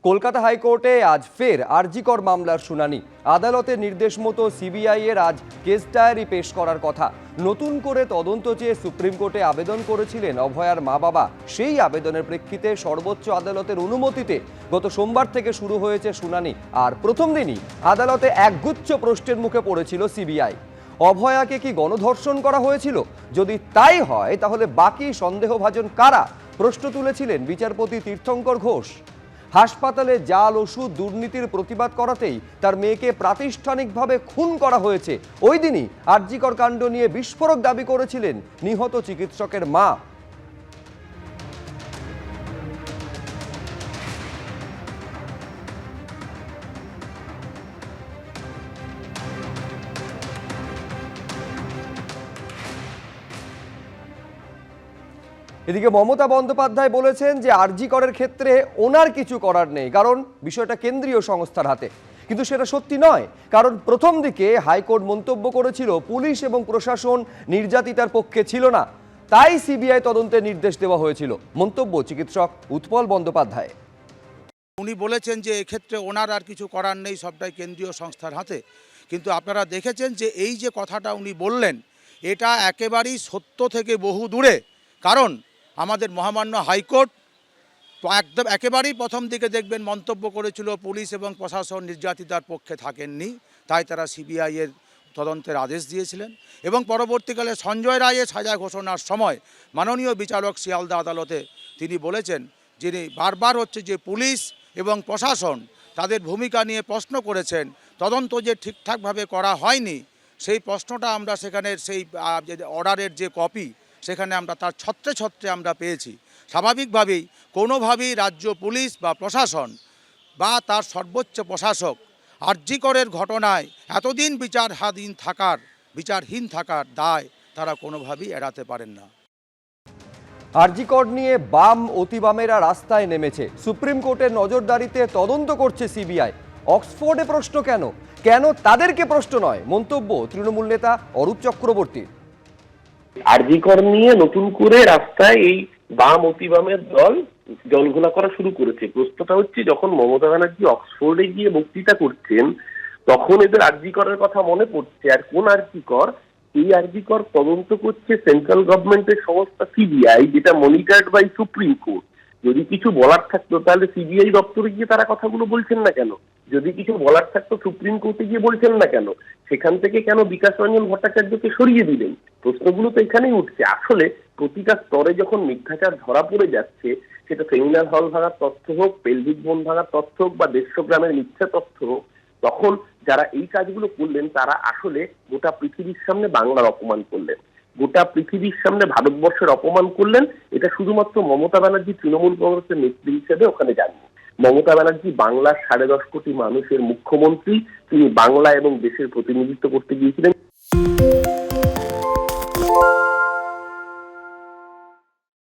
কলকাতা হাইকোর্টে আজ ফের আরজিকর মামলার শুনানি। আদালতের নির্দেশ মতো সিবিআই এর আজ কেস ডায়েরি পেশ করার কথা। নতুন করে তদন্ত চেয়ে সুপ্রিম কোর্টে আবেদন করেছিলেন অভয়ার মা বাবা। সেই আবেদনের প্রেক্ষিতে সর্বোচ্চ আদালতের অনুমতিতে গত সোমবার থেকে শুরু হয়েছে শুনানি। আর প্রথম দিনই আদালতে একগুচ্ছ প্রশ্নের মুখে পড়েছিল সিবিআই। অভয়াকে কি গণধর্ষণ করা হয়েছিল? যদি তাই হয় তাহলে বাকি সন্দেহভাজন কারা? প্রশ্ন তুলেছিলেন বিচারপতি তীর্থঙ্কর ঘোষ। হাসপাতালে জাল ওষুধ দুর্নীতির প্রতিবাদ করাতেই তার মেয়েকে প্রাতিষ্ঠানিকভাবে খুন করা হয়েছে। ওই দিনই আরজিকর কাণ্ড নিয়ে বিস্ফোরক দাবি করেছিলেন নিহত চিকিৎসকের মা। এদিকে মমতা বন্দ্যোপাধ্যায় বলেছেন যে আরজিকরের ক্ষেত্রে ওনার কিছু করার নেই, কারণ বিষয়টা কেন্দ্রীয় সংস্থার হাতে। কিন্তু সেটা সত্যি নয়, কারণ প্রথম দিকে হাইকোর্ট মন্তব্য করেছিল পুলিশ এবং প্রশাসন নির্যাতিতার পক্ষে ছিল না, তাই সিবিআই তদন্তের নির্দেশ দেওয়া হয়েছিল। মন্তব্য চিকিৎসক উৎপল বন্দ্যোপাধ্যায়। উনি বলেছেন যে এক্ষেত্রে ওনার আর কিছু করার নেই, সবটাই কেন্দ্রীয় সংস্থার হাতে। কিন্তু আপনারা দেখেছেন যে এই যে কথাটা উনি বললেন, এটা একেবারেই সত্য থেকে বহু দূরে। কারণ আমাদের মহামান্য হাইকোর্ট একদম একেবারেই প্রথম দিকে দেখবেন মন্তব্য করেছিল পুলিশ এবং প্রশাসন নির্যাতিতার পক্ষে থাকেননি, তাই তারা সিবিআই এর তদন্তের আদেশ দিয়েছিলেন। এবং পরবর্তীকালে সঞ্জয় রায়ের সাজা ঘোষণার সময় মাননীয় বিচারক শিয়ালদা আদালতে তিনি বলেছেন, যিনি বারবার হচ্ছে যে পুলিশ এবং প্রশাসন তাদের ভূমিকা নিয়ে প্রশ্ন করেছেন, তদন্ত যে ঠিকঠাকভাবে করা হয়নি সেই প্রশ্নটা আমরা সেখানে সেই অর্ডারের যে কপি সেখানে আমরা তার ছত্রে ছত্রে আমরা পেয়েছি। স্বাভাবিকভাবেই কোনোভাবেই রাজ্য পুলিশ বা প্রশাসন বা তার সর্বোচ্চ প্রশাসক আরজিকরের ঘটনায় এতদিন বিচারহীন থাকার দায় তারা কোনোভাবেই এড়াতে পারেন না। আরজিকর নিয়ে বাম অতিবামেরা রাস্তায় নেমেছে। সুপ্রিম কোর্টের নজরদারিতে তদন্ত করছে সিবিআই। অক্সফোর্ডে প্রশ্ন কেন? কেন তাদেরকে প্রশ্ন নয়? মন্তব্য তৃণমূল নেতা অরূপ চক্রবর্তী। আরজিকর নিয়ে নতুন করে রাস্তায় এই বাম অতিবামের দল জলঘোলা করা শুরু করেছে। প্রশ্নটা হচ্ছে, যখন মমতা ব্যানার্জি অক্সফোর্ডে গিয়ে বক্তৃতা করছেন তখন এদের আরজিকরের কথা মনে পড়ছে। আর কোন আরজিকর? এই আরজিকর তদন্ত করছে সেন্ট্রাল গভর্নমেন্টের সংস্থা সিবিআই, যেটা মনিটরড বাই সুপ্রিম কোর্ট। যদি কিছু বলার থাকতো তাহলে সিবিআই দপ্তরে গিয়ে তারা কথাগুলো বলছেন না কেন? যদি কিছু বলার থাকতো সুপ্রিম কোর্টে গিয়ে বলছেন না কেন? সেখান থেকে কেন বিকাশ রঞ্জন ভট্টাচার্যকে সরিয়ে দিলেন? প্রশ্নগুলো তো এখানেই উঠছে। আসলে প্রতিটা স্তরে যখন মিথ্যাচার ধরা পড়ে যাচ্ছে, সেটা সেমিনার হল ভাঙার তথ্য হোক, পেলভিক বোন ভাঙার তথ্য হোক, বা 150 গ্রামের মিথ্যা তথ্য হোক, তখন যারা এই কাজগুলো করলেন তারা আসলে গোটা পৃথিবীর সামনে বাংলার অপমান করলেন, গোটা পৃথিবীর সামনে ভারতবর্ষের অপমান করলেন। এটা শুধুমাত্র মমতা ব্যানার্জি তৃণমূল কংগ্রেসের নেত্রী হিসেবে ওখানে যাননি। মমতা ব্যানার্জি বাংলার 10.5 কোটি মানুষের মুখ্যমন্ত্রী। তিনি বাংলা এবং দেশের প্রতিনিধিত্ব করতে গিয়েছিলেন।